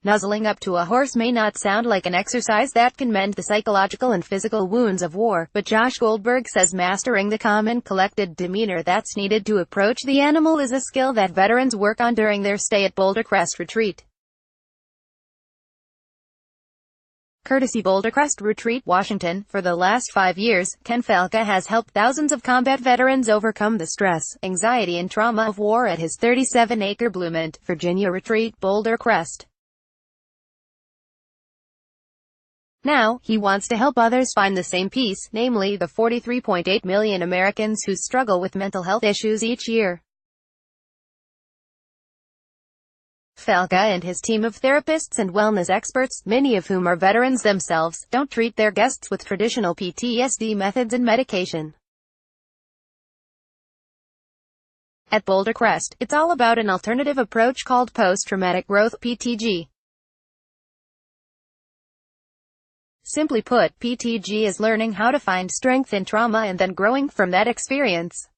Nuzzling up to a horse may not sound like an exercise that can mend the psychological and physical wounds of war, but Josh Goldberg says mastering the calm and collected demeanor that's needed to approach the animal is a skill that veterans work on during their stay at Boulder Crest Retreat. Courtesy Boulder Crest Retreat, Washington. For the last 5 years, Ken Falca has helped thousands of combat veterans overcome the stress, anxiety and trauma of war at his 37-acre Bloomont, Virginia retreat, Boulder Crest. Now, he wants to help others find the same peace, namely the 43.8 million Americans who struggle with mental health issues each year. Falca and his team of therapists and wellness experts, many of whom are veterans themselves, don't treat their guests with traditional PTSD methods and medication. At Boulder Crest, it's all about an alternative approach called post-traumatic growth (PTG). Simply put, PTG is learning how to find strength in trauma and then growing from that experience.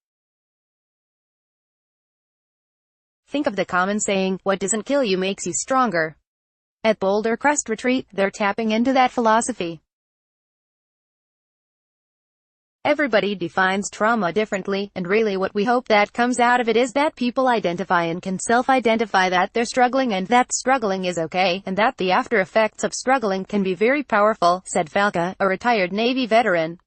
Think of the common saying, "What doesn't kill you makes you stronger." At Boulder Crest Retreat, they're tapping into that philosophy. Everybody defines trauma differently, and really what we hope that comes out of it is that people identify and can self-identify that they're struggling and that struggling is okay, and that the after effects of struggling can be very powerful, said Falca, a retired Navy veteran.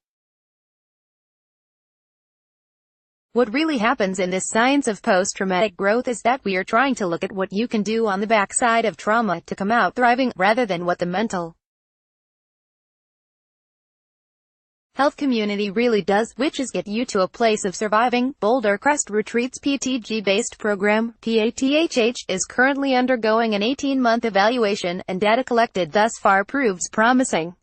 What really happens in this science of post-traumatic growth is that we are trying to look at what you can do on the backside of trauma to come out thriving, rather than what the mental health community really does, which is get you to a place of surviving. Boulder Crest Retreat's PTG-based program, PATHH, is currently undergoing an 18-month evaluation, and data collected thus far proves promising.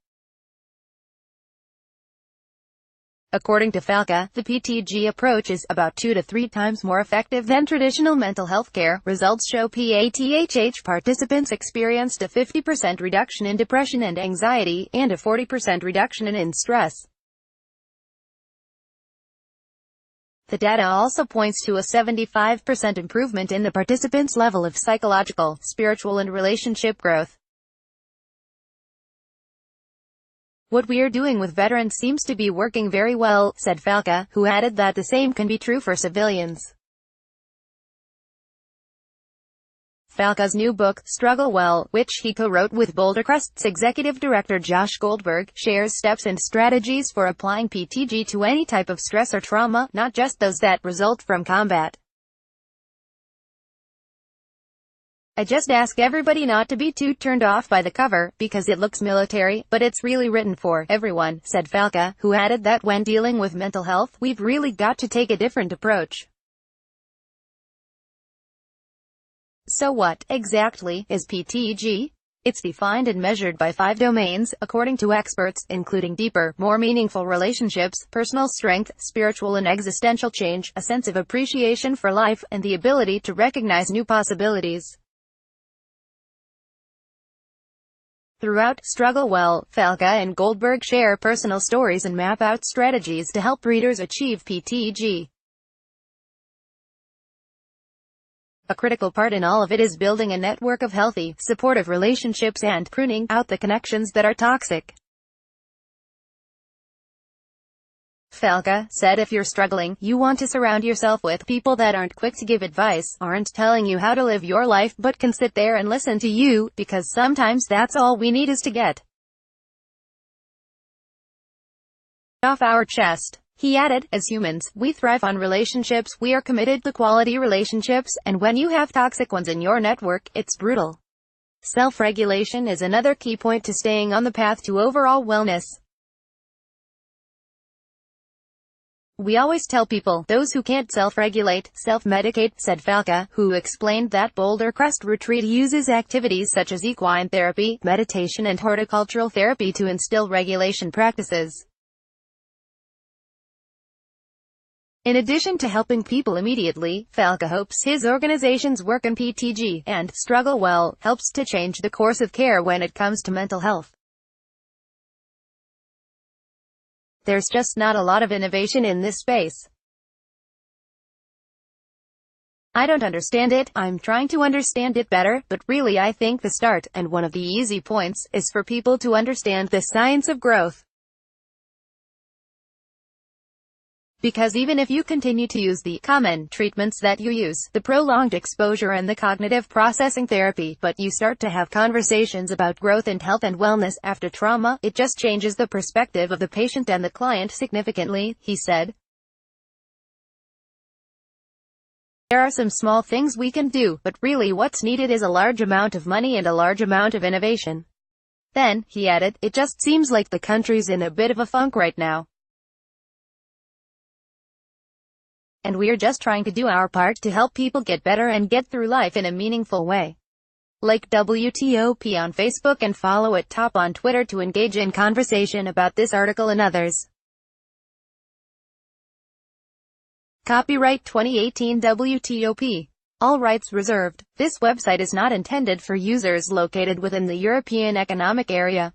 According to Falca, the PTG approach is about 2 to 3 times more effective than traditional mental health care. Results show PATHH participants experienced a 50% reduction in depression and anxiety, and a 40% reduction in stress. The data also points to a 75% improvement in the participants' level of psychological, spiritual and relationship growth. What we're doing with veterans seems to be working very well, said Falca, who added that the same can be true for civilians. Falca's new book, Struggle Well, which he co-wrote with Boulder Crest's executive director Josh Goldberg, shares steps and strategies for applying PTG to any type of stress or trauma, not just those that result from combat. I just ask everybody not to be too turned off by the cover, because it looks military, but it's really written for everyone, said Falca, who added that when dealing with mental health, we've really got to take a different approach. So what, exactly, is PTG? It's defined and measured by 5 domains, according to experts, including deeper, more meaningful relationships, personal strength, spiritual and existential change, a sense of appreciation for life, and the ability to recognize new possibilities. Throughout Struggle Well, Falca and Goldberg share personal stories and map out strategies to help readers achieve PTG. A critical part in all of it is building a network of healthy, supportive relationships and pruning out the connections that are toxic. Falca said if you're struggling, you want to surround yourself with people that aren't quick to give advice, aren't telling you how to live your life, but can sit there and listen to you, because sometimes that's all we need is to get off our chest. He added, as humans, we thrive on relationships, we are committed to quality relationships, and when you have toxic ones in your network, it's brutal. Self-regulation is another key point to staying on the path to overall wellness. We always tell people, those who can't self-regulate, self-medicate, said Falca, who explained that Boulder Crest Retreat uses activities such as equine therapy, meditation and horticultural therapy to instill regulation practices. In addition to helping people immediately, Falca hopes his organization's work in PTG and Struggle Well helps to change the course of care when it comes to mental health. There's just not a lot of innovation in this space. I don't understand it, I'm trying to understand it better, but really I think the start, and one of the easy points, is for people to understand the science of growth. Because even if you continue to use the common treatments that you use, the prolonged exposure and the cognitive processing therapy, but you start to have conversations about growth and health and wellness after trauma, it just changes the perspective of the patient and the client significantly, he said. There are some small things we can do, but really what's needed is a large amount of money and a large amount of innovation. Then, he added, it just seems like the country's in a bit of a funk right now. And we're just trying to do our part to help people get better and get through life in a meaningful way. Like WTOP on Facebook and follow at Top on Twitter to engage in conversation about this article and others. Copyright 2018 WTOP. All rights reserved. This website is not intended for users located within the European Economic Area.